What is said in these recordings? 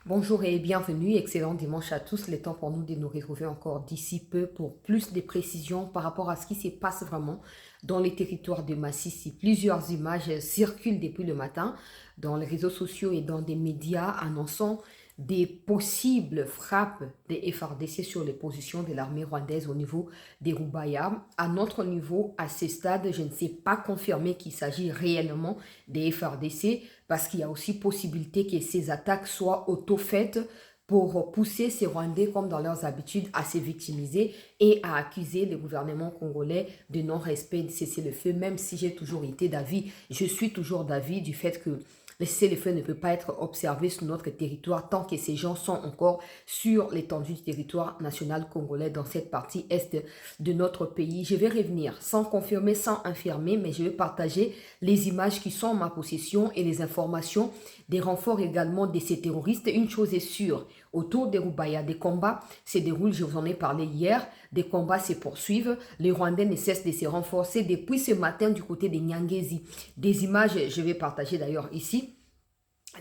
Bonjour et bienvenue, excellent dimanche à tous. Le temps pour nous de nous retrouver encore d'ici peu pour plus de précisions par rapport à ce qui se passe vraiment dans les territoires de Massissi. Plusieurs images circulent depuis le matin dans les réseaux sociaux et dans des médias annonçant des possibles frappes des FARDC sur les positions de l'armée rwandaise au niveau des Roubayas. À notre niveau, à ce stade, je ne sais pas confirmer qu'il s'agit réellement des FARDC parce qu'il y a aussi possibilité que ces attaques soient auto-faites pour pousser ces Rwandais, comme dans leurs habitudes, à se victimiser et à accuser le gouvernement congolais de non-respect de cessez-le-feu, même si j'ai toujours été d'avis, je suis toujours d'avis du fait que le cessez-le-feu ne peut pas être observé sur notre territoire tant que ces gens sont encore sur l'étendue du territoire national congolais dans cette partie est de notre pays. Je vais revenir sans confirmer, sans infirmer, mais je vais partager les images qui sont en ma possession et les informations des renforts également de ces terroristes. Une chose est sûre, autour des Roubayas, des combats se déroulent, je vous en ai parlé hier, des combats se poursuivent, les Rwandais ne cessent de se renforcer depuis ce matin du côté de Nyangezi. Des images, je vais partager d'ailleurs ici,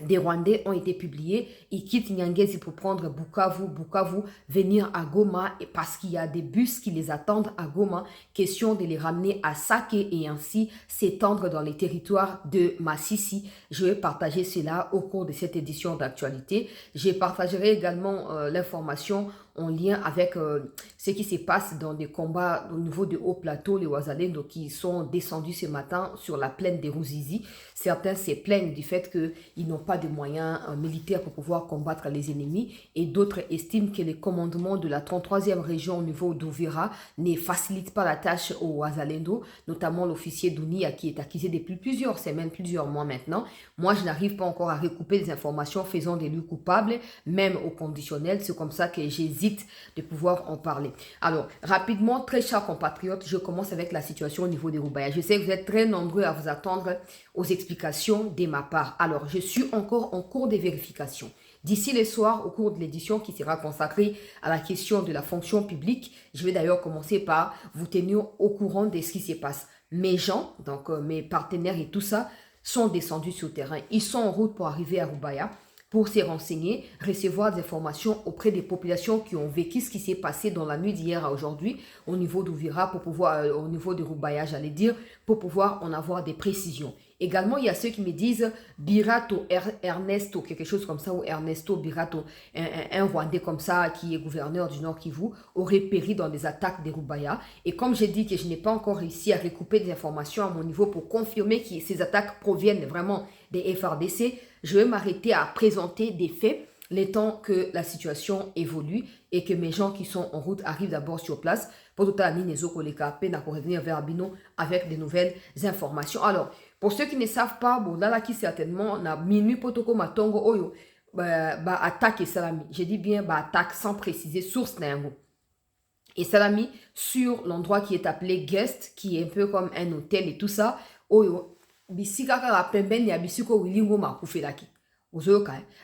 des Rwandais ont été publiés. Ils quittent Nyangezi pour prendre Bukavu, venir à Goma parce qu'il y a des bus qui les attendent à Goma. Question de les ramener à Sake et ainsi s'étendre dans les territoires de Massissi. Je vais partager cela au cours de cette édition d'actualité. Je partagerai également l'information en lien avec ce qui se passe dans des combats au niveau de haut plateau, les Wazalendo qui sont descendus ce matin sur la plaine des Ruzizi. Certains se plaignent du fait qu'ils n'ont pas de moyens militaires pour pouvoir combattre les ennemis et d'autres estiment que les commandements de la 33e région au niveau d'Ouvira ne facilitent pas la tâche aux Wazalendo, notamment l'officier Dounia qui est accusé depuis plusieurs semaines, plusieurs mois maintenant. Moi, je n'arrive pas encore à recouper des informations faisant de lui coupable, même au conditionnel. C'est comme ça que j'hésite de pouvoir en parler. Alors, rapidement, très chers compatriotes, je commence avec la situation au niveau des Roubayas. Je sais que vous êtes très nombreux à vous attendre aux explications de ma part. Alors, je suis encore en cours de vérification. D'ici le soir, au cours de l'édition qui sera consacrée à la question de la fonction publique, je vais d'ailleurs commencer par vous tenir au courant de ce qui se passe. Mes gens, donc mes partenaires et tout ça, sont descendus sur le terrain. Ils sont en route pour arriver à Roubaïa pour se renseigner, recevoir des informations auprès des populations qui ont vécu ce qui s'est passé dans la nuit d'hier à aujourd'hui au niveau d'Ouvira, pour pouvoir, au niveau de Roubaïa, j'allais dire, pour pouvoir en avoir des précisions. Également, il y a ceux qui me disent Birato Ernesto, quelque chose comme ça, ou Ernesto Birato, un Rwandais comme ça qui est gouverneur du Nord Kivu, aurait péri dans des attaques des Roubayas. Et comme j'ai dit que je n'ai pas encore réussi à recouper des informations à mon niveau pour confirmer que ces attaques proviennent vraiment des FRDC, je vais m'arrêter à présenter des faits le temps que la situation évolue et que mes gens qui sont en route arrivent d'abord sur place pour tout revenir vers Bino avec de nouvelles informations. Alors, pour ceux qui ne savent pas, bon, là qui certainement na minuit potoko matongo oyo attaque et salami. Je dis bien attaque sans préciser source n'importe. Et salami sur l'endroit qui est appelé guest, qui est un peu comme un hôtel et tout ça. Oyo bisika kaka pembeni ya bisiko wilingo makufelaki.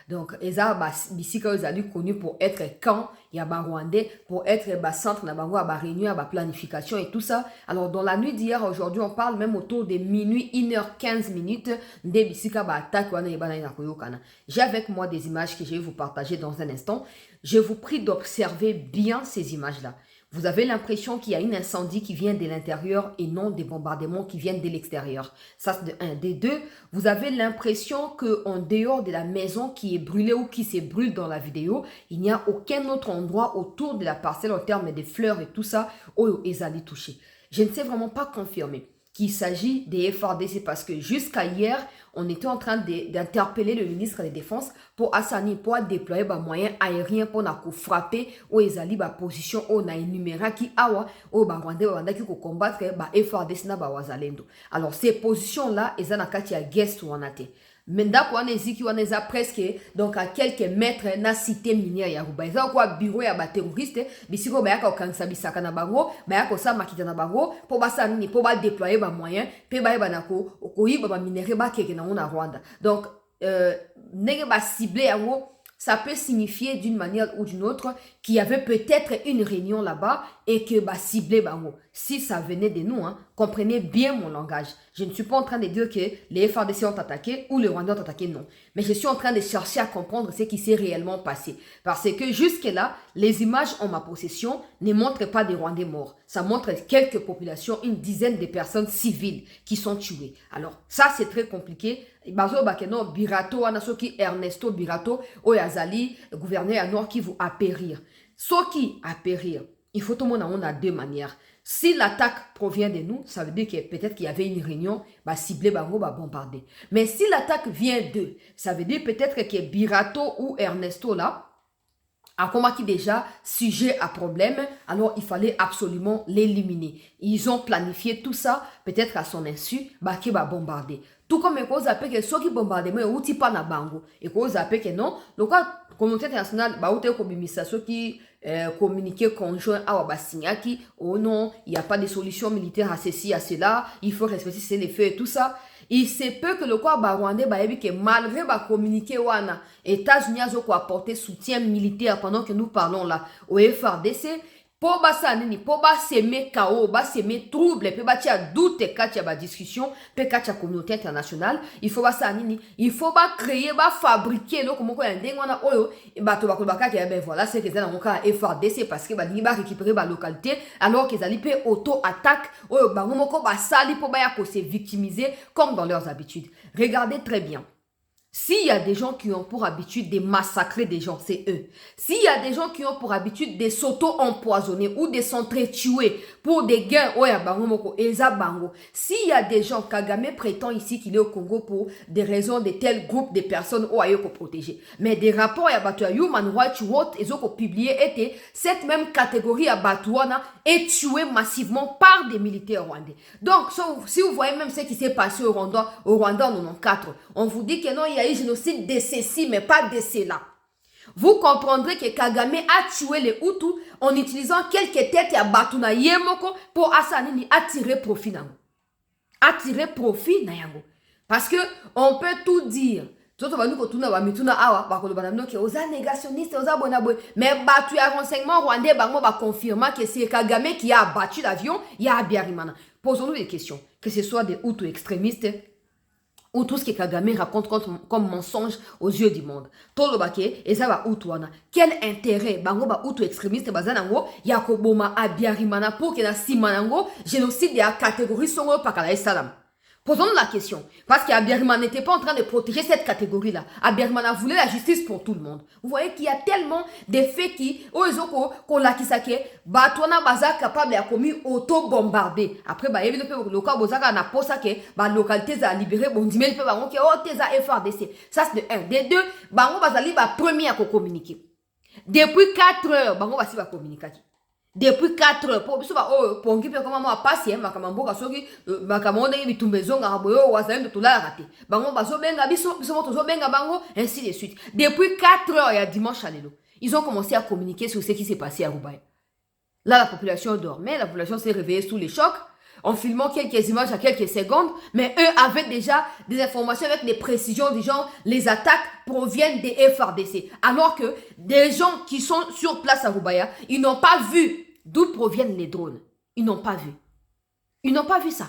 Donc, eza bisika ezali connu pour être camp ya ba Rwandais, pour être centre na bango ba réunion, ba planification et tout ça. Alors, dans la nuit d'hier, aujourd'hui, on parle même autour de minuit, 1h15 minutes, de bisika ba attaque wana yebana na koyokana. J'ai avec moi des images que je vais vous partager dans un instant. Je vous prie d'observer bien ces images-là. Vous avez l'impression qu'il y a un incendie qui vient de l'intérieur et non des bombardements qui viennent de l'extérieur. Ça, c'est de un. Des deux, vous avez l'impression qu'en dehors de la maison qui est brûlée ou qui se brûle dans la vidéo, il n'y a aucun autre endroit autour de la parcelle en termes de fleurs et tout ça où ils allaient toucher. Je ne sais vraiment pas confirmer qu'il s'agit des FRDC parce que jusqu'à hier, on était en train d'interpeller le ministre de la Défense pour Assani, pour déployer des moyens aériens pour frapper ou ezali ba position ou na énuméré qui awa ou ba Rwanda qui combattre ba FRDC na ba wazalendo. Alors ces positions là, ezana kati ya guest ou anate. Menda kwa neziki waneza presque donc à quelques mètres na cité minière ya Ruba. Eza kwa bureau ya ba terroriste bisiko ba yaka okanisa bisaka na bango, ba yaka sa makita na bango pour ba sanini pour ba déployer ba moyens pe ba yeba nako okoyiba ba minéraux ba keke na na Rwanda. Donc nege ba ciblé yango, ça peut signifier d'une manière ou d'une autre qu'il y avait peut-être une réunion là-bas et que bah ciblé bango. Si ça venait de nous, hein, Comprenez bien mon langage. Je ne suis pas en train de dire que les FARDC ont attaqué ou les Rwandais ont attaqué, non. Mais je suis en train de chercher à comprendre ce qui s'est réellement passé. Parce que jusque-là, les images en ma possession ne montrent pas des Rwandais morts. Ça montre quelques populations, une dizaine de personnes civiles qui sont tuées. Alors, ça c'est très compliqué. Bazo Bakeno, Birato, Anasoki, Ernesto Birato, Oyazali, gouverneur à Nord qui vous a périr. Ce qui a périr, il faut tout le monde on a deux manières. Si l'attaque provient de nous, ça veut dire que peut-être qu'il y avait une réunion, bah ciblé, bah bombarder. Mais si l'attaque vient d'eux, ça veut dire peut-être que Birato ou Ernesto là, a combattu déjà sujet à problème, alors il fallait absolument l'éliminer. Ils ont planifié tout ça, peut-être à son insu, bah qui va bombarder. Tout comme ils appellent que ceux qui bombardent, mais outil pas na bango. Et qu'ils appellent que non, le cas communauté internationale, bah outé comme ceux qui communiqué conjoint à Wabasignaki, oh non, il n'y a pas de solution militaire à ceci, à cela, il faut respecter les faits et tout ça. Il se peut que le corps rwandais que malgré ba communiqué wana États-Unis ont apporté soutien militaire pendant que nous parlons là au FARDC pour basa nini pour ba semer chaos ba semer trouble pe ba tia doute katia ba discussion pe katia communauté internationale il faut basa nini il faut ba créer ba fabriquer lo comme quoi ndenge wana oyo ba to ba ko ba katia ben voilà c'est que ça dans mon cas FARDC parce que ba ni ba récupérer ba localité alors qu'ils allaient pe auto attaque oyo ba ngomoko ba sali pour ba ya ko se victimiser comme dans leurs habitudes. Regardez très bien. S'il y a des gens qui ont pour habitude de massacrer des gens, c'est eux. S'il y a des gens qui ont pour habitude de s'auto-empoisonner ou de s'entretuer pour des gains, s'il y a des gens, Kagame prétend ici qu'il est au Congo pour des raisons de tel groupe de personnes pour protéger. Mais des rapports à Human Rights Watch, ils ont publié étaient cette même catégorie à Batouana est tuée massivement par des militaires rwandais. Donc, si vous voyez même ce qui s'est passé au Rwanda en 94, on vous dit que non, il y a eu génocide de ceci, mais pas de cela. Vous comprendrez que Kagame a tué les Hutus en utilisant quelques têtes à Batuna Yemoko pour attirer profit nango. Attirer profit nango. Parce que on peut tout dire. Mais battu à renseignement rwandais, confirma que c'est Kagame qui a abattu l'avion, il y a Abiyarimana. Posons-nous des questions, que ce soit des Hutus extrémistes ou tout ce que Kagame raconte comme mensonge aux yeux du monde. Quel intérêt bango ba Hutu extrémiste bazanango ya koboma Abiyarimana pour que na simanango génocide ya catégorie songo pakala salam. Posons-nous la question. Parce qu'Abiyarimana n'était pas en train de protéger cette catégorie-là. Abiyarimana voulait la justice pour tout le monde. Vous voyez qu'il y a tellement de faits qui, qu'on l'a kisake, Batouana Baza capable de commis auto-bombarder. Après, le cas Bozaka n'a pas ça que, localité a libéré, bon, dit, mais il peut pas, FARDC. Ça, c'est de un. De deux, Bango Bazali va premier à communiquer. Depuis 4 heures, Bango Basi va communiquer. Depuis 4 heures, pour pongi pe comment passer makamambo kasoki makamonde bitumbezonga raboyo wazalendo tula raté bango bazo benga biso moto benga bango ainsi de suite. Depuis 4 heures il y a dimanche à l'élo, ils ont commencé à communiquer sur ce qui s'est passé à Roubaix. Là la population dormait, la population s'est réveillée sous les chocs en filmant quelques images à quelques secondes, mais eux avaient déjà des informations avec des précisions du genre les attaques proviennent des FARDC. Alors que des gens qui sont sur place à Roubaix, ils n'ont pas vu d'où proviennent les drones. Ils n'ont pas vu. Ils n'ont pas vu ça.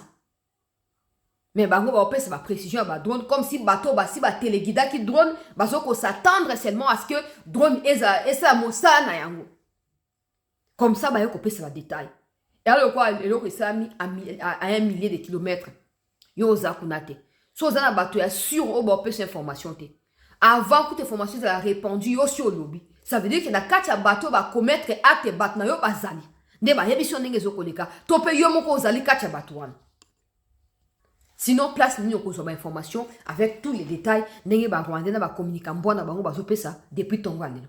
Mais bango ba opé c'est ma précision à drone comme si bateau si ba téléguida qui drone bazoko s'attendre seulement à ce que drone esa mosa na yango. Comme ça ba yoko c'est la détail. Et alors quoi, il s'est mis à 1 millier de kilomètres. Yoza kunate. Sozana bateau est sûr au bord cette information. Avant que cette information soit répandue sur le lobby. Ça veut dire que la katia bateau va commettre acte batna yo bazali. Ne ba yebisyon ndenge zokoleka. Tope yo moko ozali katia bateau wana. Sinon place ni okozo ba information avec tous les détails ndenge ba Rwanda na ba communiquer mbona bango bazopesa depuis tongo alelo.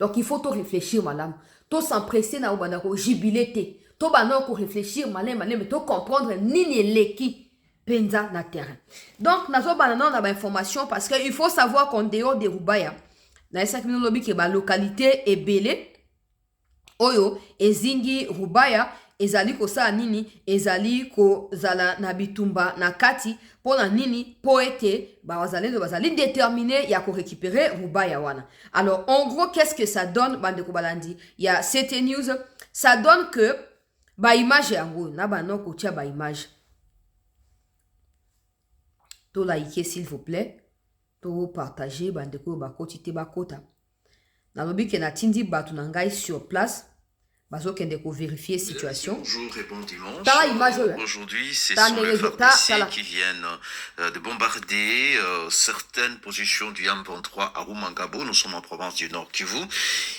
Donc il faut tout réfléchir madame. Tout s'empresser na obana ko jubilé. To bano ko réfléchir malin mais to comprendre nini leki penza na terrain. Donc nazo banana na ba information parce que il faut savoir qu'en dehors de Rubaya na 5 minutes lobby ke ba localité ebele oyo ezingi Rubaya ezali ko sa nini ezali ko zala na bitumba na kati pona nini poete ba bazali déterminé ya ko récupérer Rubaya wana. Alors en gros qu'est-ce que ça donne bande ko balandi? Il y a CT News, ça donne que Ba image yango na ba no kotia ba image. To liker s'il vous plaît. To partager bandeko ba kotite ba kota. Na lobi ke na tindi batu na ngai sur place. Bazo kende ko vérifier situation. Bonjour et bon dimanche. Aujourd'hui, Aujourd'hui, ce sont les FARDC qui viennent de bombarder certaines positions du M23 à Rumangabo. Nous sommes en province du Nord Kivu.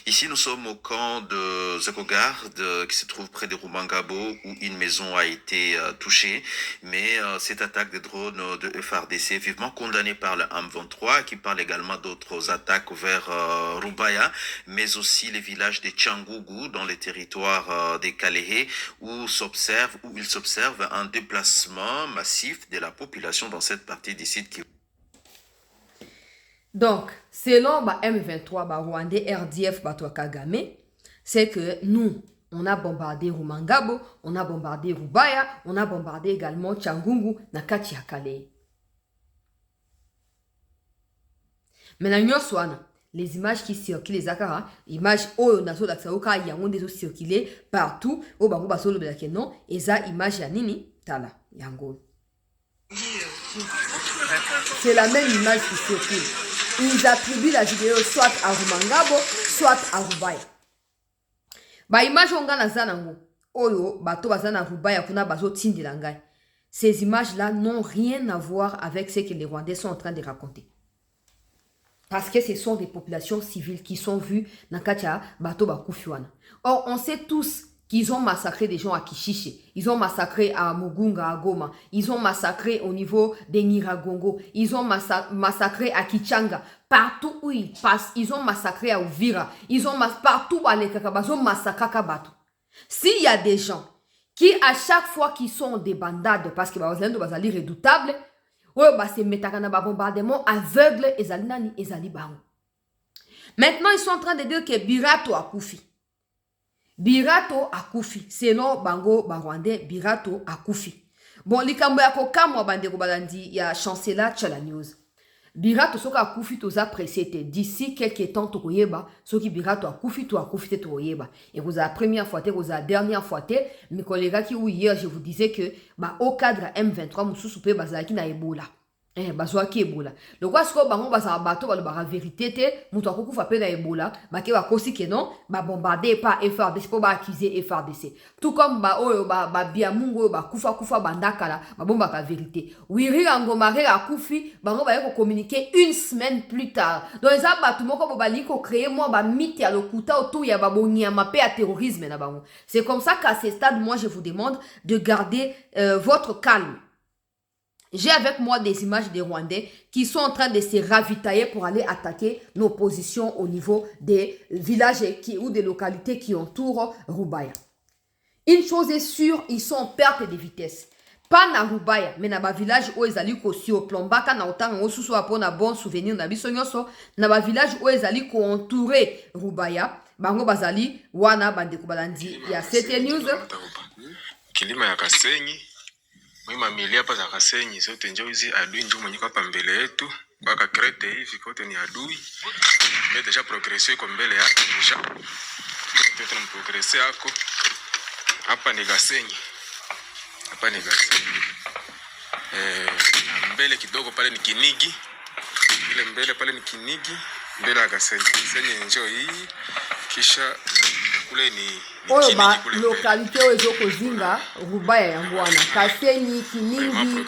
Ici, nous sommes au camp de Zekogard qui se trouve près de Rumangabo où une maison a été touchée. Mais cette attaque de drones de FARDC vivement condamnée par le M23 qui parle également d'autres attaques vers Rubaya, mais aussi les villages de Tchangougou dans les territoires des Kalehe où il s'observe un déplacement massif de la population dans cette partie du site. Donc, selon M23, Rwandais, RDF, Kagame, c'est que nous, on a bombardé Rumangabo, on a bombardé Rubaya, on a bombardé également Tchangougou, Nakati Kalehe. Maintenant, les images qui circulent, les akara, images où nazo daksaoka yango des circulé partout, au bango basolo belake non, et ça image ya nini tala yango. C'est la même image qui circule. Ils attribuent la vidéo soit à Rumangabo, soit à Rubaya. Ba image onga na zanango, oyo bato bazana Rubaya kuna bazo tindi langai. Ces images-là n'ont rien à voir avec ce que les Rwandais sont en train de raconter. Parce que ce sont des populations civiles qui sont vues dans Katia, Bato Bakufiwana. Or, on sait tous qu'ils ont massacré des gens à Kishiche. Ils ont massacré à Mugunga, à Goma. Ils ont massacré au niveau des Niragongo. Ils ont massacré à Kichanga. Partout où ils passent, ils ont massacré à Uvira. Ils ont partout où ils ont massacré à Bato. S'il y a des gens qui, à chaque fois qu'ils sont des bandades, parce que bazali redoutable, c'est métakana bombardement aveugle et zalinani et zalibango. Maintenant, ils sont en train de dire que Birato a koufi. Birato a koufi. Selon Bango Barwandais, Birato a koufi. Bon, likambo ya kokamwa bandeko balandi ya chancela Chala News. Birato soka a koufi toza précédé. D'ici quelques temps, tokoyeba, soki Birato a koufi, to a koufi te tokoyeba. Et vous la première fois, vous la dernière fois, mes collègues qui, hier, je vous disais que, au cadre M23, moussou soupe, bazaki na Ebola. Bazwaki Ebola. Le quoi ce que bango baza bato ba la vérité te muto akufa pe na Ebola ba ke ba kosi ke non ba bombarder pas FARDC pour ba accuser FARDC. Tout comme ba biamungo ba kufa bandakala ba bomba ka vérité. Wiri angomare akufi bango ba ko communiquer une semaine plus tard. Donc ça bato moko ba li ko créer moi ba mythe ya lokuta autour ya ba bonyama pe à terrorisme na bango. C'est comme ça qu'à ce stade moi je vous demande de garder votre calme. J'ai avec moi des images des Rwandais qui sont en train de se ravitailler pour aller attaquer nos positions au niveau des villages ou des localités qui entourent Rubaya. Une chose est sûre, ils sont en perte de vitesse. Pas na Rubaya, mais na ba village où ils allaient au plombaka na autant on sous pour na bon souvenir na biso nyonso na ba village où ils allaient entourer Rubaya, bango bazali wana bandeko balandi ya CT News. Kilima ya Kasenyi Mwima milia hapa za Kasenyi sote njoo hizi adui njoo mwenye hapa mbele yetu baka krete hivi kote ni adui mais déjà progresser kwa mbele yako déjà tena progresser yako hapa ni Kasenyi mbele kidogo pale ni Kinigi ile mbele pale ni Kinigi mbele ya Kasenyi njoo hii kisha kule ni oyo ba localité oyo ezokozinga Rubaya yango wana Kasenyi Kiningi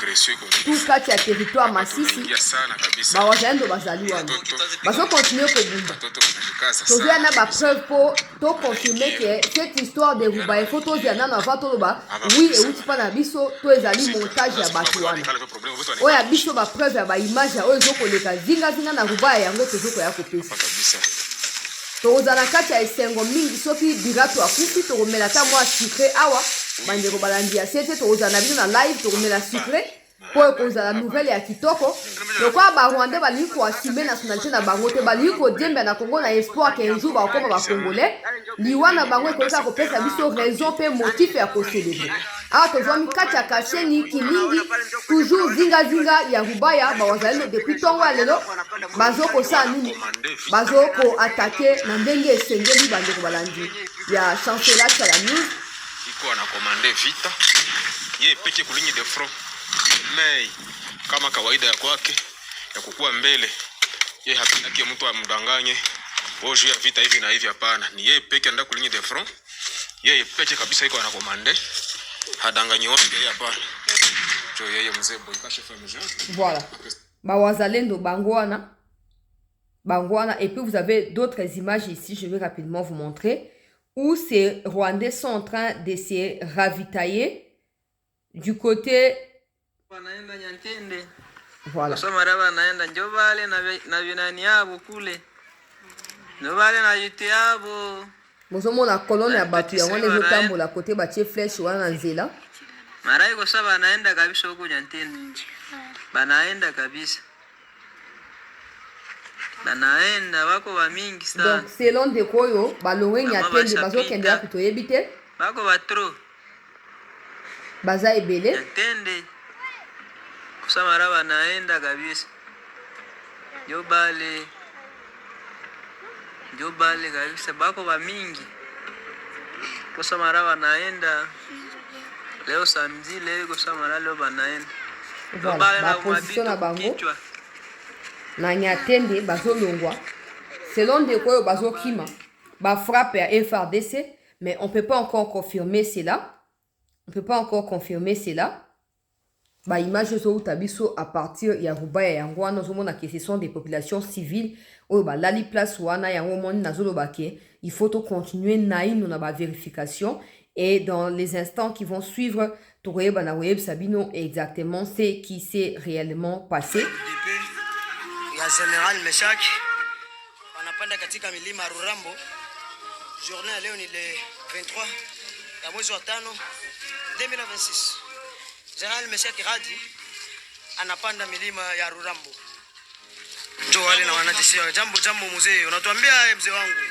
tout kati ya territoire Masisi bawazalendo bazali wana bazokontinue kobunda tozia na bapreuve po toconfirme ke cette histoire de Rubaya efo tozia nano avant toloba oui euti mpa na biso to ezali montage ya bato wana oyo ya biso bapreuve ya baimage oyo ezokoleka zingazinga na Rubaya yango tozokoya kopesa tozana kati ya esengo mingi soki Birato akufi tokomela ta mwa sucré awa bandeko balandi ya sete tozana bino na live tokomela sucré po kozala nouvelle ya kitoko lokwa ba Rwandais bali ko assumer nationalité na bango te bali ko dembe na Congo na espoir que un jour ba koma ba congolais liwana bango ko kopesa biso raison pe motif ya ko célébrer awa tozwami kati ya Kasenyi Kiningi toujours zinga ya Rubaya bawazali depuis tongo ya lelo bazokosala nini bazoko attaquer na ndenge esengeli bandeko balandi ya chancela Chala News iko anakomande vita ye peke kulinyi de front. Mei kama kawaida ya kwake ya kukua mbele, ye hapendaki mtu amdanganye juu ya vita hivi na hivi. Hapana, ni yeye peke anda kulinyi de front, yeye peke kabisa iko anakomande, hadanganyi wote yeye. Hapana, jo yeye mzee boy kashe famille. Voilà. Bawazalendo bangwana. Bangwana. Et puis vous avez d'autres images ici, je vais rapidement vous montrer, où ces Rwandais sont en train de se ravitailler du côté. Voilà. Bozomo na kolone ya batu ya wane zotambo la kote batie flèche wana nzela. Marai kosa banaenda kabisa huko Nyantende. Banaenda kabisa. Banaenda wako wa mingi sana. Donc selon de koyo balongwe Nyantende bazokende ya kutoyebite. Bako batro. Baza ebele. Nyantende. Kosa mara banaenda kabisa. Jobale kabisa bako wa mingi. Kosa mara banaenda. Leo samedi leo kosa mara leo banaenda. Voilà, ba position na bango. Na Nyantende bazolongwa. Selon de quoi bazokima, ba frappe à FRDC, mais on peut pas encore confirmer cela. On peut pas encore confirmer cela. Ba image zo tabiso à partir ya Rubaya ya Rwanda zomona que ce sont des populations civiles ou ba lali place wana ya ngomoni nazolo bake. Il faut to continuer naïno na ba vérification. Et dans les instants qui vont suivre, Touré Banaweb Sabino exactement ce qui s'est réellement passé. Il y a Général Meshak, wanapanda katika milima Rurambo. Journée à leo ni le 23 ya mwezi wa 5 2026. Général Meshak Radi anapanda milima ya Rurambo. Joali na wanajeshi. Jambo mzee, unatuambia mzee wangu.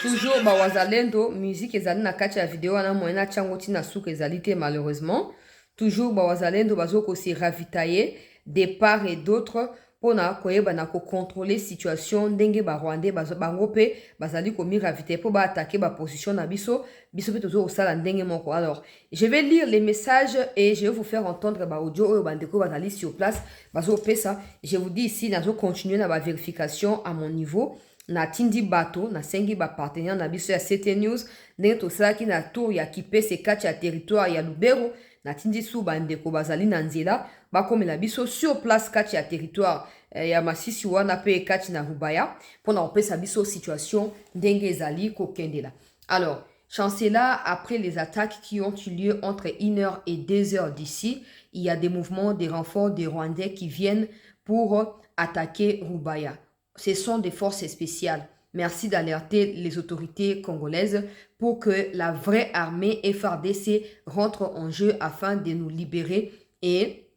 Toujours Bawazalendo, musique ezali na kati ya vidéo wana moyena chango tina suka ezali te malheureusement. Toujours Bawazalendo bazoko se ravitailler de part et d'autre pona koyeba na ko contrôler situation ndenge ba Rwandais bango pe bazali ko mi ravitailler pour ba attaquer ba position na biso pe tozo osala ndenge moko. Alors, je vais lire les messages et je vais vous faire entendre ba audio oyo bandeko bazali sur place bazo pesa. Je vous dis ici nazo continuer na ba vérification à mon niveau. Na tindi bato na sengi ba partenaire na biso ya CT News ndenge tosalaki na tour ya Kipese kati ya territoire ya Lubero na tindi su bandeko bazali na nzela bakomela biso sur place kati ya territoire ya Masisi wana pe kati na Rubaya pona opesa biso situation ndenge ezali kokendela. Alors, chancela, après les attaques qui ont eu lieu entre 1h et 2h d'ici, il y a des mouvements, des renforts des Rwandais qui viennent pour attaquer Rubaya. Ce sont des forces spéciales. Merci d'alerter les autorités congolaises pour que la vraie armée FARDC rentre en jeu afin de nous libérer et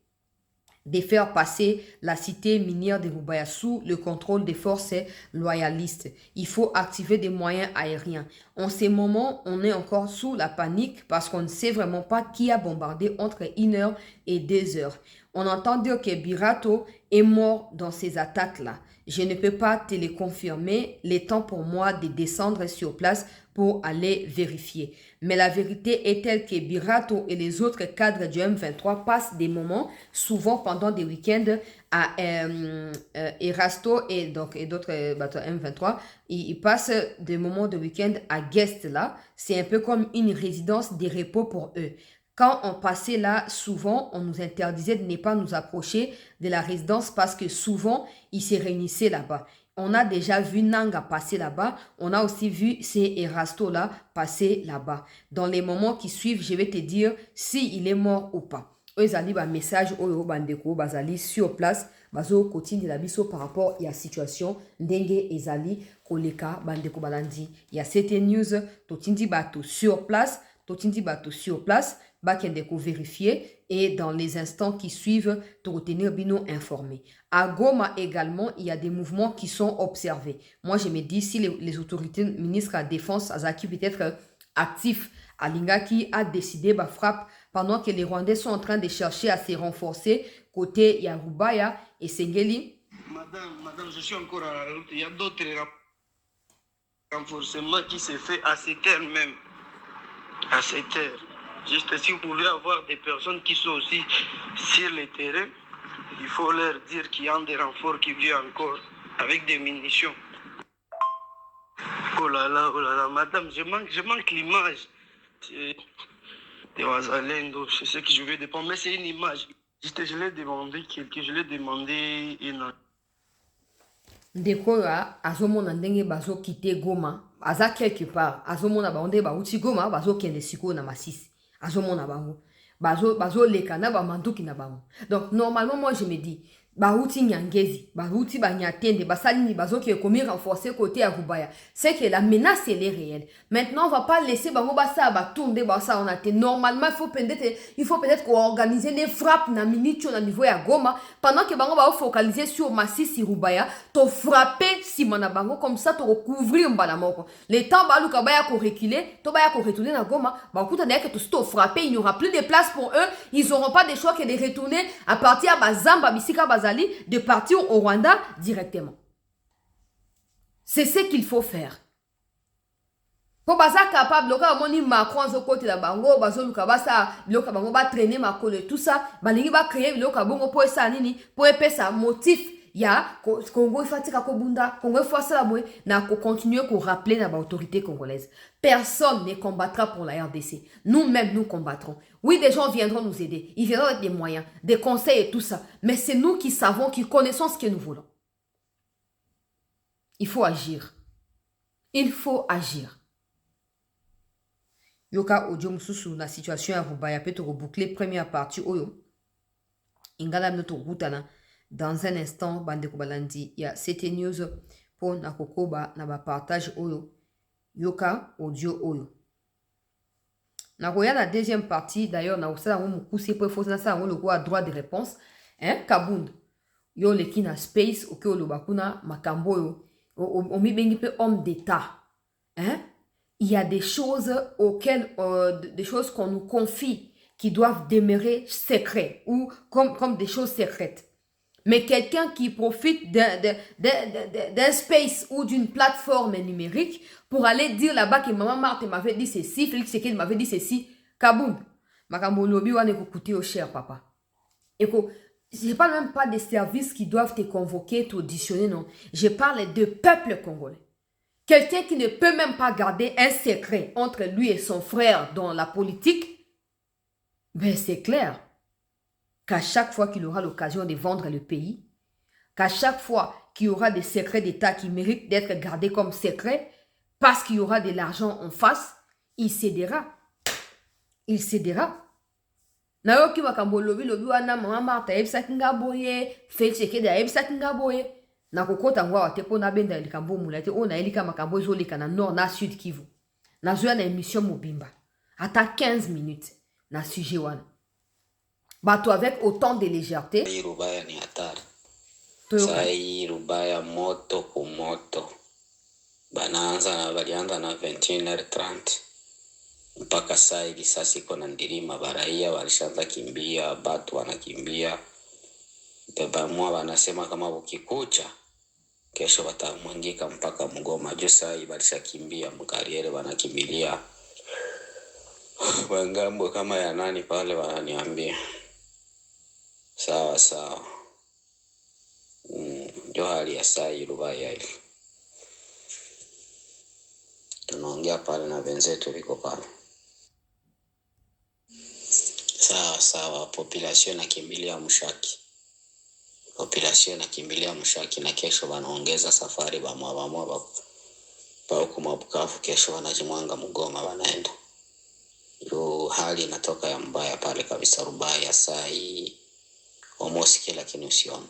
de faire passer la cité minière de Rubaya sous le contrôle des forces loyalistes. Il faut activer des moyens aériens. En ces moments, on est encore sous la panique parce qu'on ne sait vraiment pas qui a bombardé entre 1h et 2h. On entend dire que Birato est mort dans ces attaques-là. Je ne peux pas te le confirmer. Il est temps pour moi de descendre sur place pour aller vérifier. Mais la vérité est telle que Birato et les autres cadres du M23 passent des moments, souvent pendant des week-ends, à Erasto et d'autres bateaux M23. Ils passent des moments de week-end à Guest là. C'est un peu comme une résidence de repos pour eux. Quand on passait là, souvent, on nous interdisait de ne pas nous approcher de la résidence parce que souvent, ils se réunissaient là-bas. On a déjà vu Nanga passer là-bas. On a aussi vu ces Erasto-là passer là-bas. Dans les moments qui suivent, je vais te dire s'il est mort ou pas. Ezali ba message oyo bandeko bazali sur place bazo continue la biso par rapport à la situation ndenge ezali koleka bandeko balandi. Il y a CT News totindi bato sur place, bakendeko vérifier et dans les instants qui suivent, te retenir bino informé. À Goma également, il y a des mouvements qui sont observés. Moi, je me dis, si les autorités ministres de la Défense, Azaki peut-être actifs, Alingaki a décidé de frappe pendant que les Rwandais sont en train de chercher à se renforcer côté Yarubaya et Sengeli. Madame, je suis encore à la route. Il y a d'autres renforcements qui se fait à cette heure même. à cette heure. Juste si vous voulez avoir des personnes qui sont aussi sur le terrain, il faut leur dire qu'il y a des renforts qui viennent encore avec des munitions. Oh là là, madame, je manque l'image de Wazalendo. C'est ce que je veux dépendre, mais c'est une image. Je l'ai demandé une... ndeko ya azomona ndenge bazokite Goma aza quelque part azomona bango nde bauti Goma bazokende sikoyo na Masisi azomona bango bazoleka na bamanduki na bango. Donc normalement moi je me dis bauti Nyangezi bauti Banyatende basalini bazoki komi renforcer côté ya Rubaya, c'est que la menace elle est réelle. Maintenant on va pas laisser bango basa ba tourner basa on a été normalement il faut peut-être organiser des frappes na minute au niveau ya Goma pendant que bango ba focaliser sur Masisi Rubaya to frapper Simona bango comme ça to recouvrir mbala moko le temps ba luka ba ya ko reculer to ba ya ko retourner na Goma ba kuta na que to frapper, il n'y aura plus de place pour eux, ils auront pas de choix que de retourner à partir à Bazamba Bisika Bazali, de partir au Rwanda directement. C'est ce qu'il faut faire. Pour baza capable loka moni Macron zo côté la bango bazo luka basa loka bango ba traîner makolo tout ça balingi ba créer loka bongo pour ça nini pour epesa motif ya Congo fatika ko bunda Congo force la boy na ko continuer ko rappeler na ba autorité congolaise. Personne ne combattra pour la RDC. Nous-mêmes nous combattrons. Oui, des gens viendront nous aider. Ils viendront avec des moyens, des conseils et tout ça. Mais c'est nous qui savons, qui connaissons ce que nous voulons. Il faut agir. Il faut agir. Yoka audio mususu na situation ya Rubaya peut reboucler première partie oyo. Ingala notre routana. Dans un instant, bande kobalandi ya CT News pour na kokoba na ba partage oyo. Yoka audio oyo. Na koya la deuxième partie d'ailleurs na osala mo kusi pour faut ça on le droit de réponse hein Kabund yo le kina space oke olobakuna makambo yo o mi bengi pe homme d'état hein. Il y a des choses auxquelles des choses qu'on nous confie qui doivent demeurer secrets ou comme des choses secrètes. Mais quelqu'un qui profite d'un space ou d'une plateforme numérique pour aller dire là-bas que maman Marthe m'avait dit ceci, Félix Sekedi m'avait dit ceci, kaboum. Makambo lobi wane ko coûter au cher papa. Et je parle même pas des services qui doivent te convoquer, t'auditionner, non. Je parle de peuple congolais. Quelqu'un qui ne peut même pas garder un secret entre lui et son frère dans la politique, ben c'est clair qu'à chaque fois qu'il aura l'occasion de vendre le pays, qu'à chaque fois qu'il y aura des secrets d'État qui méritent d'être gardés comme secrets, parce qu'il y aura de l'argent en face, il cédera. Il cédera. Nayoki makambo lobi wana mama Martha ebisaki nga boye, Félix Sekedi ebisaki nga boye. Na kokota ngwa te pona benda likambo mulate ona elika makambo ezoleka na nord na sud Kivu. Na zoya na émission mobimba. Ata 15 minutes na sujet wana. Bato avec autant de légèreté. Rubaya ni hatari. Sai Rubaya moto ku moto. Balianza na 21h30. Mpaka saa hivi sasa iko na ndirima, baraia walishaanza kimbia, batu wanakimbia. Bebamwa wanasema kama ukikucha kesho watamwangika mpaka Mgoma. Josa hivi walishakimbia mkariere, wanakimbilia wangambo kama ya nani pale, wananiambia sawa ndio hali ya sai Rubaya hivi. Tunaongea pale na wenzetu liko pale. Sawa, population nakimbilia Mushaki. Population nakimbilia Mushaki na kesho wanaongeza safari bamwa pa huko Bukavu, kesho wanajimwanga Mgoma wanaenda. Yo hali inatoka ya mbaya pale kabisa Rubaya sai. Almost kila kitu usiona.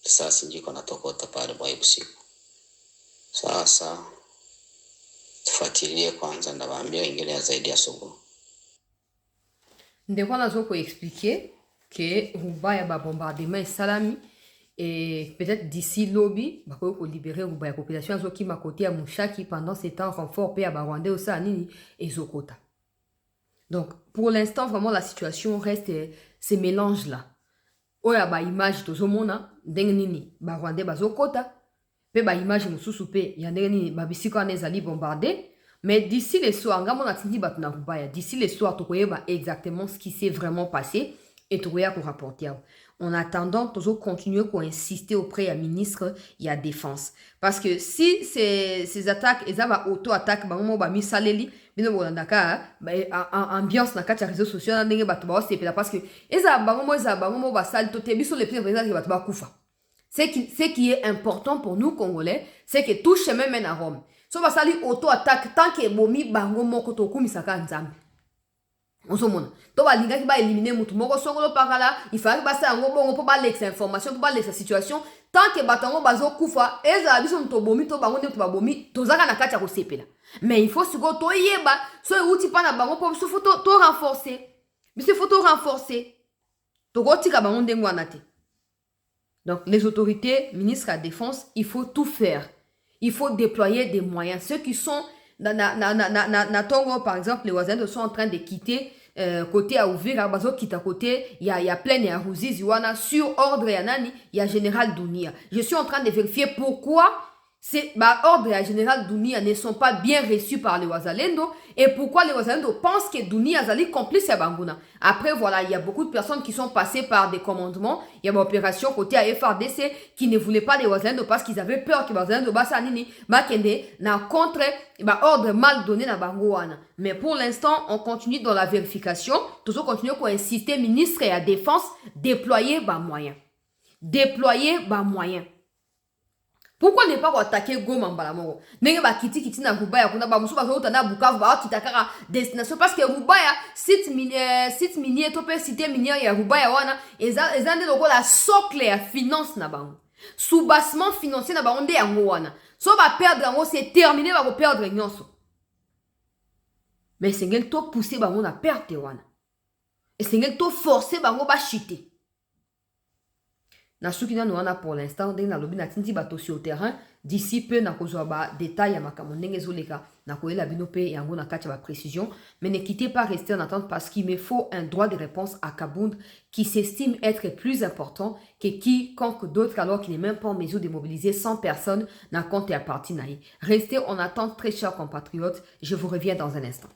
Sasa njiko natokota pale kwa usiku. Sasa tufuatilie kwanza, ndawaambia ingelea zaidi asubuhi. Ndeko nazo ko expliquer que Rubaya ba bombardement salami et peut-être d'ici lobby ba ko libérer Rubaya population azoki ma côté à Mushaki pendant ces temps renfort pe ba Rwanda au Sanini et Zokota. Donc pour l'instant vraiment la situation reste ces mélanges là. Oya ba image tozomona ndenge nini ba Rwanda ba Zokota pe ba image mususu pe ya ndenge nini ba bisika nezali bombardé Mais d'ici les soirs, d'ici les soirs, tu connais exactement ce qui s'est vraiment passé et tu connais pour rapporter. En attendant, tu dois continuer à insister auprès du ministre et de la défense. Parce que si ces attaques, elles ont auto-attaque, ambiance dans les réseaux sociaux, parce que ce qui est important pour nous, Congolais, c'est que tout chemin mène à Rome. So basali auto-attaque tant que bomi bango moko to kumisaka nzambe. Osomona. To ba linga ki ba éliminer mutu moko songolo pakala, il fallait ba sa ngo bongo po ba lex information, po ba lex situation, tant que batango bazo kufa, eza biso mutu bomi to bango ne to ba bomi, to zaka na kati ya kosepela. Mais il faut siko to yeba, so uti pa na bango po biso faut to renforcer. Biso faut to renforcer. To go tika bango ndengo anate. Donc les autorités, ministres de la Défense, il faut tout faire. Il faut déployer des moyens. Ceux qui sont par exemple, les voisins sont en train de quitter côté à ouvrir, côté, il y a plein de Ruzizi, sur ordre il y a Général Dounia. Je suis en train de vérifier pourquoi ces ordre et Général Dounia ne sont pas bien reçus par les Wazalendo et pourquoi les Wazalendo pensent que Dounia Azali complice à Banguna. Après, voilà, il y a beaucoup de personnes qui sont passées par des commandements. Il y a une opération côté à FRDC qui ne voulait pas les Wazalendo parce qu'ils avaient peur que les Wazalendo Bassanini, Makende, n'a contre ordre mal donné dans Bangouana. Mais pour l'instant, on continue dans la vérification. Toujours continuer pour insister, ministre et la défense, déployer moyens. Déployer moyens. Pourquoi ne pas attaquer Goma Mbalamongo? Nenge ba kiti na Rubaya kuna ba musu ba zo tanda Bukavu ba kitakara destination parce que Rubaya site minier to pe cité minière ya Rubaya wana ezande loko la socle ya finance na bango. Soubassement financier na bango nde yango wana. So ba perdre yango c'est terminé ba ko perdre nyonso. Mais c'est ngel to pousser bango na perte wana. Et c'est ngel to forcer bango ba chuter. Na soukina nous wana pour l'instant ndenge na lobi na tinti bato sur terrain d'ici peu na kozwa ba détail ya makambo ndenge zoleka na koyela bino pe yango na kati ba précision mais ne quittez pas, rester en attente parce qu'il me faut un droit de réponse à Kabound qui s'estime être plus important que quiconque d'autre alors qu'il n'est même pas en mesure de mobiliser 100 personnes dans compte et à partie naï. Restez en attente très chers compatriotes, je vous reviens dans un instant.